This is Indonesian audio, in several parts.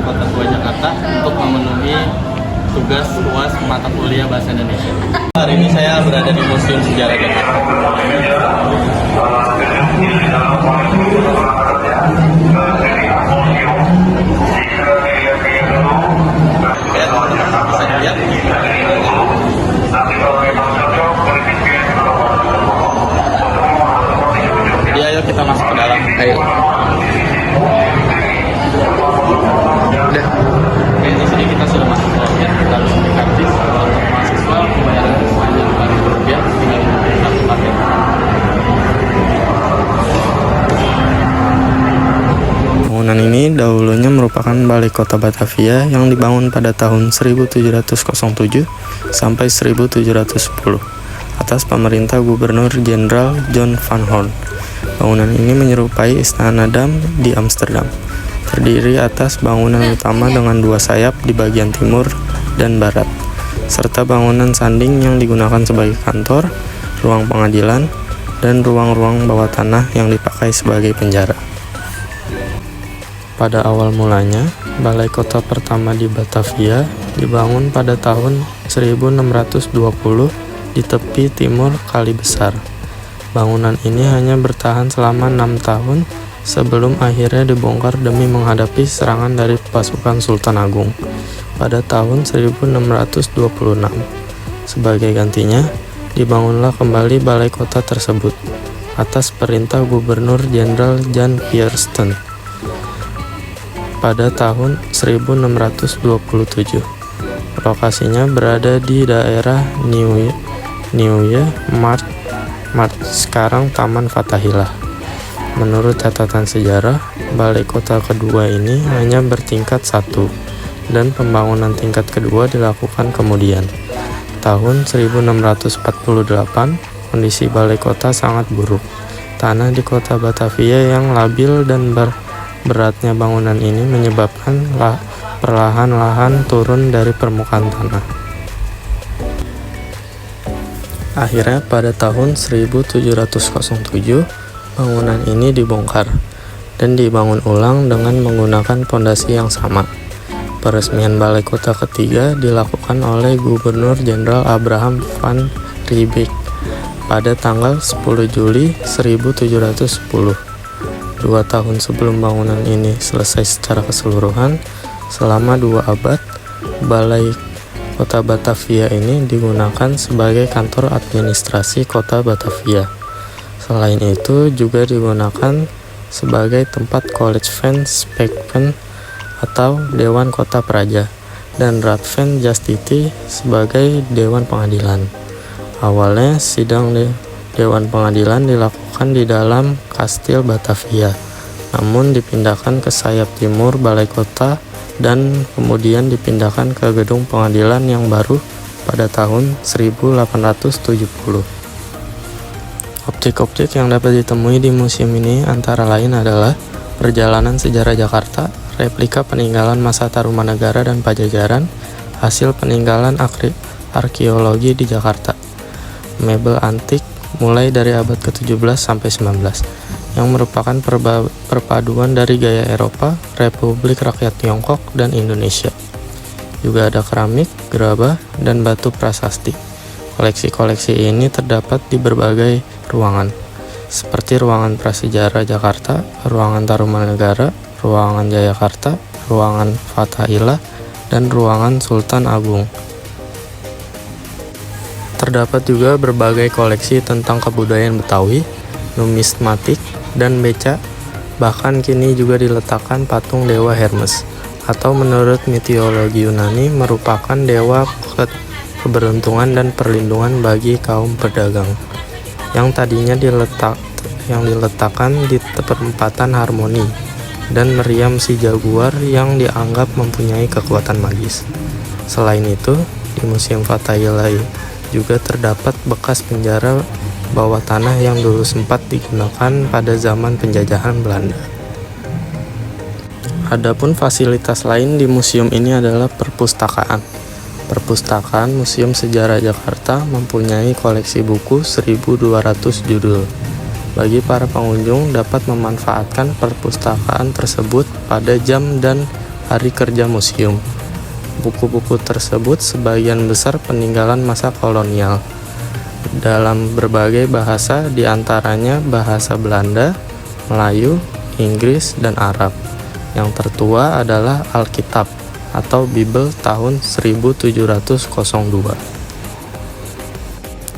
Kota Tua Jakarta untuk memenuhi tugas UAS mata kuliah Bahasa Indonesia. Hari ini saya berada di Museum Sejarah Jakarta. Oke, teman-teman bisa lihat. Jadi ayo kita masuk ke dalam. Ayo. Udah. Oke, di sini kita sudah masuk ke loket. Kita harus beli karcis untuk mahasiswa. Pembayaran sebanyak Rp4.000 tinggal membeli satu paket. Bangunan ini dahulunya merupakan Balai Kota Batavia yang dibangun pada tahun 1707 sampai 1710 atas pemerintah Gubernur Jenderal John van Horn. Bangunan ini menyerupai Istana Dam di Amsterdam. Terdiri atas bangunan utama dengan dua sayap di bagian timur dan barat, serta bangunan sanding yang digunakan sebagai kantor, ruang pengadilan, dan ruang-ruang bawah tanah yang dipakai sebagai penjara. Pada awal mulanya, balai kota pertama di Batavia dibangun pada tahun 1620 di tepi timur Kali Besar. Bangunan ini hanya bertahan selama 6 tahun sebelum akhirnya dibongkar demi menghadapi serangan dari pasukan Sultan Agung pada tahun 1626. Sebagai gantinya, dibangunlah kembali balai kota tersebut atas perintah Gubernur Jenderal Jan Piersten pada tahun 1627. Lokasinya berada di daerah Nieuwe Markt, sekarang Taman Fathahillah. Menurut catatan sejarah, balai kota kedua ini hanya bertingkat 1 dan pembangunan tingkat kedua dilakukan kemudian. Tahun 1648, kondisi balai kota sangat buruk. Tanah di kota Batavia yang labil dan beratnya bangunan ini menyebabkan perlahan-lahan turun dari permukaan tanah. Akhirnya pada tahun 1707, bangunan ini dibongkar dan dibangun ulang dengan menggunakan pondasi yang sama. Peresmian balai kota ketiga dilakukan oleh Gubernur Jenderal Abraham van Riebeeck pada tanggal 10 Juli 1710. 2 tahun sebelum bangunan ini selesai secara keseluruhan, selama 2 abad, balai kota Batavia ini digunakan sebagai kantor administrasi kota Batavia. Selain itu juga digunakan sebagai tempat College van Spijken atau Dewan Kota Praja dan Raad van Justitie sebagai Dewan Pengadilan. Awalnya sidang Dewan Pengadilan dilakukan di dalam Kastil Batavia, namun dipindahkan ke sayap timur balai kota dan kemudian dipindahkan ke gedung pengadilan yang baru pada tahun 1870. Objek-objek yang dapat ditemui di museum ini antara lain adalah perjalanan sejarah Jakarta, replika peninggalan masa Tarumanegara dan Pajajaran, hasil peninggalan arkeologi di Jakarta, mebel antik mulai dari abad ke-17 sampai 19 yang merupakan perpaduan dari gaya Eropa, Republik Rakyat Tiongkok, dan Indonesia. Juga ada keramik, gerabah, dan batu prasasti. Koleksi-koleksi ini terdapat di berbagai ruangan, seperti ruangan Prasejarah Jakarta, ruangan Tarumanegara, ruangan Jayakarta, ruangan Fathahillah, dan ruangan Sultan Agung. Terdapat juga berbagai koleksi tentang kebudayaan Betawi, numismatik, dan beca. Bahkan kini juga diletakkan patung Dewa Hermes, atau menurut mitologi Yunani merupakan dewa keberuntungan dan perlindungan bagi kaum pedagang, yang tadinya diletakkan di perempatan Harmoni, dan meriam si jaguar yang dianggap mempunyai kekuatan magis. Selain itu, di Museum Fathahillah juga terdapat bekas penjara bawah tanah yang dulu sempat digunakan pada zaman penjajahan Belanda. Adapun fasilitas lain di museum ini adalah perpustakaan. Perpustakaan Museum Sejarah Jakarta mempunyai koleksi buku 1.200 judul. Bagi para pengunjung dapat memanfaatkan perpustakaan tersebut pada jam dan hari kerja museum. Buku-buku tersebut sebagian besar peninggalan masa kolonial dalam berbagai bahasa, diantaranya bahasa Belanda, Melayu, Inggris, dan Arab. Yang tertua adalah Alkitab atau Bible tahun 1702.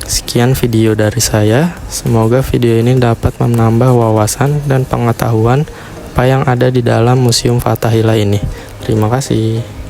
Sekian video dari saya. Semoga video ini dapat menambah wawasan dan pengetahuan apa yang ada di dalam Museum Fathahillah ini. Terima kasih.